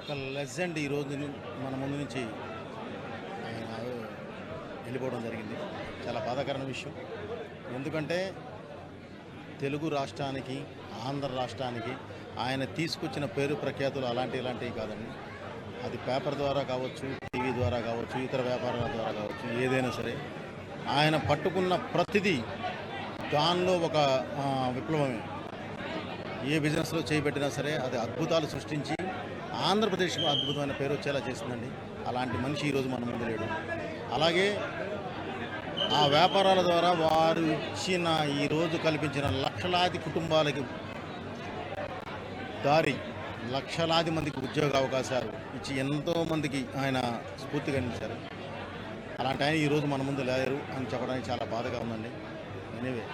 ఒక లెజెండ్ ఈరోజు మన ముందు నుంచి ఆయన వెళ్ళిపోవడం జరిగింది. చాలా బాధాకరమైన విషయం. ఎందుకంటే తెలుగు రాష్ట్రానికి, ఆంధ్ర రాష్ట్రానికి ఆయన తీసుకొచ్చిన పేరు ప్రఖ్యాతులు ఇలాంటివి కాదండి. అది పేపర్ ద్వారా కావచ్చు, టీవీ ద్వారా కావచ్చు, ఇతర వ్యాపారాల ద్వారా కావచ్చు, ఏదైనా సరే ఆయన పట్టుకున్న ప్రతిదీ దానిలో ఒక విప్లవమే. ఏ బిజినెస్లో చేయబెట్టినా సరే అది అద్భుతాలు సృష్టించి ఆంధ్రప్రదేశ్కు అద్భుతమైన పేరు వచ్చేలా చేసిందండి. అలాంటి మనిషి ఈరోజు మన ముందు లేడు. అలాగే ఆ వ్యాపారాల ద్వారా వారు ఇచ్చిన ఈరోజు కల్పించిన లక్షలాది కుటుంబాలకి దారి, లక్షలాది మందికి ఉద్యోగ అవకాశాలు ఇచ్చి ఎంతోమందికి ఆయన స్ఫూర్తిగా నిలిచారు. అలాంటి ఆయన ఈరోజు మన ముందు లేరు అని చెప్పడానికి చాలా బాధగా ఉందండి. ఎనీవే.